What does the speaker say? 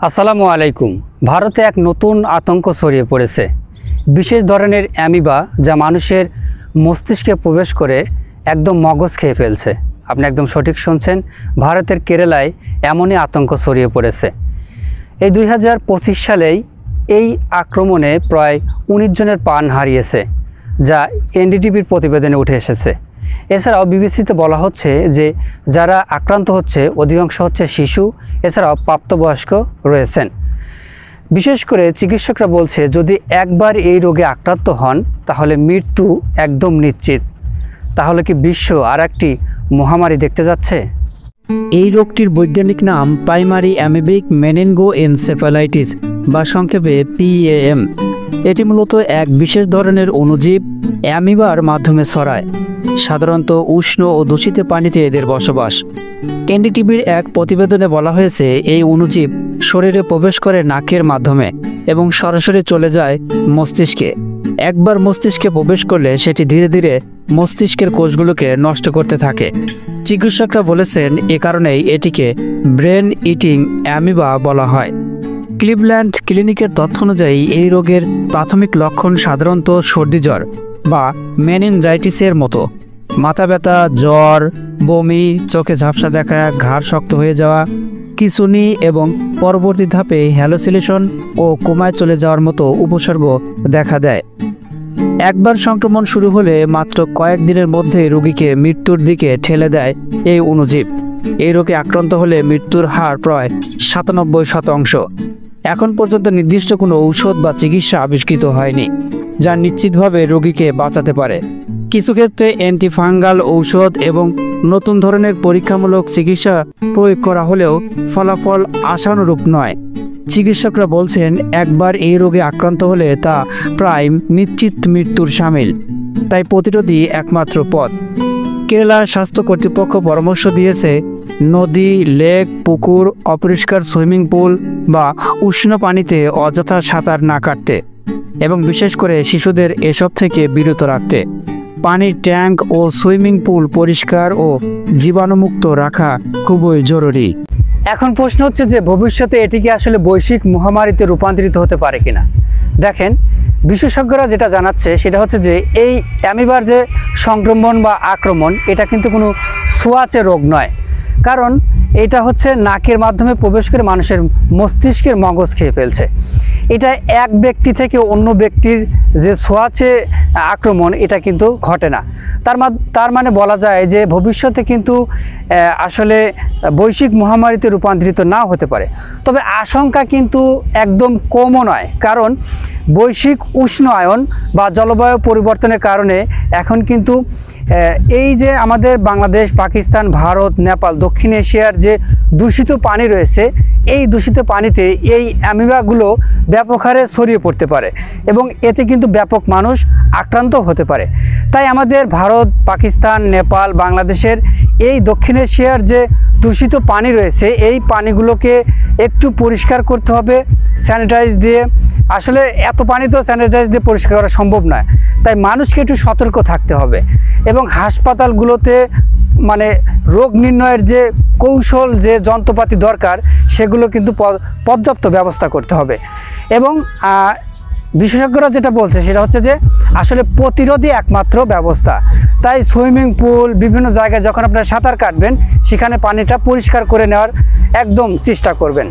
আসসালামু আলাইকুম। ভারতে এক নতুন আতঙ্ক ছড়িয়ে পড়েছে। বিশেষ ধরনের অ্যামিবা যা মানুষের মস্তিষ্কে প্রবেশ করে একদম মগজ খেয়ে ফেলছে। আপনি একদম সঠিক শুনছেন, ভারতের কেরালায় এমনই আতঙ্ক ছড়িয়ে পড়েছে। এই 2025 সালেই এই আক্রমণে প্রায় 19 জনের প্রাণ হারিয়েছে, যা এনডিটিভির প্রতিবেদনে উঠে এসেছে। এছাড়াও বিবিসিতে বলা হচ্ছে যে যারা আক্রান্ত হচ্ছে অধিকাংশ হচ্ছে শিশু, এছাড়াও প্রাপ্তবয়স্ক রয়েছেন। বিশেষ করে চিকিৎসকরা বলছে যদি একবার এই রোগে আক্রান্ত হন তাহলে মৃত্যু একদম নিশ্চিত। তাহলে কি বিশ্ব আর একটি মহামারী দেখতে যাচ্ছে? এই রোগটির বৈজ্ঞানিক নাম প্রাইমারি অ্যামিবিক মেনিনগোএনসেফালাইটিস বা সংক্ষেপে PAM। এটি মূলত এক বিশেষ ধরনের অণুজীব অ্যামিবার মাধ্যমে ছড়ায়। সাধারণত উষ্ণ ও দূষিত পানিতে এদের বসবাস। এনডিটিভির এক প্রতিবেদনে বলা হয়েছে এই অণুজীব শরীরে প্রবেশ করে নাকের মাধ্যমে এবং সরাসরি চলে যায় মস্তিষ্কে। একবার মস্তিষ্কে প্রবেশ করলে সেটি ধীরে ধীরে মস্তিষ্কের কোষগুলোকে নষ্ট করতে থাকে। চিকিৎসকরা বলেছেন এ কারণেই এটিকে ব্রেন ইটিং অ্যামিবা বলা হয়। ক্লিভল্যান্ড ক্লিনিকের তথ্য অনুযায়ী এই রোগের প্রাথমিক লক্ষণ সাধারণত সর্দি জ্বর বা মেনিনজাইটিসের মতো, মাথা ব্যথা, জ্বর, বমি, চোখে ঝাপসা দেখা, ঘাড় শক্ত হয়ে যাওয়া, খিঁচুনি এবং পরবর্তী ধাপে হ্যালোসিনেশন ও কোমায় চলে যাওয়ার মতো উপসর্গ দেখা দেয়। একবার সংক্রমণ শুরু হলে মাত্র কয়েকদিনের মধ্যে রোগীকে মৃত্যুর দিকে ঠেলে দেয় এই অণুজীব। এই রোগে আক্রান্ত হলে মৃত্যুর হার প্রায় 97%। এখন পর্যন্ত নির্দিষ্ট কোনো ঔষধ বা চিকিৎসা আবিষ্কৃত হয়নি যা নিশ্চিতভাবে রোগীকে বাঁচাতে পারে। কিছু ক্ষেত্রে অ্যান্টিফাঙ্গাল ঔষধ এবং নতুন ধরনের পরীক্ষামূলক চিকিৎসা প্রয়োগ করা হলেও ফলাফল আশানুরূপ নয়। চিকিৎসকরা বলছেন একবার এই রোগে আক্রান্ত হলে তা প্রায় নিশ্চিত মৃত্যুর শামিল, তাই প্রতিরোধই একমাত্র পথ। কেরালা স্বাস্থ্য কর্তৃপক্ষ পরামর্শ দিয়েছে নদী, লেক, পুকুর, অপরিষ্কার সুইমিং পুল বা উষ্ণ পানিতে অযথা সাঁতার না কাটতে এবং বিশেষ করে শিশুদের এসব থেকে বিরত রাখতে। পানির ট্যাঙ্ক ও সুইমিং পুল পরিষ্কার ও জীবাণুমুক্ত রাখা খুবই জরুরি। এখন প্রশ্ন হচ্ছে যে ভবিষ্যতে এটি কি আসলে বৈশ্বিক মহামারীতে রূপান্তরিত হতে পারে কিনা। দেখেন, বিশেষজ্ঞরা যেটা জানাচ্ছে সেটা হচ্ছে যে এই অ্যামিবার যে সংক্রমণ বা আক্রমণ, এটা কিন্তু কোনো ছোঁয়াচে রোগ নয়। কারণ এটা হচ্ছে নাকের মাধ্যমে প্রবেশ করে মানুষের মস্তিষ্কের মগজ খেয়ে ফেলছে। এটা এক ব্যক্তি থেকে অন্য ব্যক্তির যে ছোঁয়াচে আক্রমণ, এটা কিন্তু ঘটে না। তার মানে বলা যায় যে ভবিষ্যতে কিন্তু আসলে বৈশ্বিক মহামারীতে রূপান্তরিত না হতে পারে। তবে আশঙ্কা কিন্তু একদম কমও নয়, কারণ বৈশ্বিক উষ্ণায়ন বা জলবায়ু পরিবর্তনের কারণে এখন কিন্তু এই যে আমাদের বাংলাদেশ, পাকিস্তান, ভারত, নেপাল, দক্ষিণ এশিয়ার যে দূষিত পানি রয়েছে, এই দূষিত পানিতে এই অ্যামিবাগুলো ব্যাপক হারে ছড়িয়ে পড়তে পারে এবং এতে কিন্তু ব্যাপক মানুষ আক্রান্ত হতে পারে। তাই আমাদের ভারত, পাকিস্তান, নেপাল, বাংলাদেশের এই দক্ষিণ এশিয়ার যে দূষিত পানি রয়েছে, এই পানিগুলোকে একটু পরিষ্কার করতে হবে স্যানিটাইজ দিয়ে। আসলে এত পানি তো স্যানিটাইজ দিয়ে পরিষ্কার করা সম্ভব নয়, তাই মানুষকে একটু সতর্ক থাকতে হবে এবং হাসপাতালগুলোতে মানে রোগ নির্ণয়ের যে কৌশল, যে যন্ত্রপাতি দরকার, সেগুলো কিন্তু পর্যাপ্ত ব্যবস্থা করতে হবে। এবং বিশেষজ্ঞরা যেটা বলছে সেটা হচ্ছে যে আসলে প্রতিরোধই একমাত্র ব্যবস্থা। তাই সুইমিং পুল, বিভিন্ন জায়গায় যখন আপনারা সাঁতার কাটবেন, সেখানে পানিটা পরিষ্কার করে নেওয়ার একদম চেষ্টা করবেন।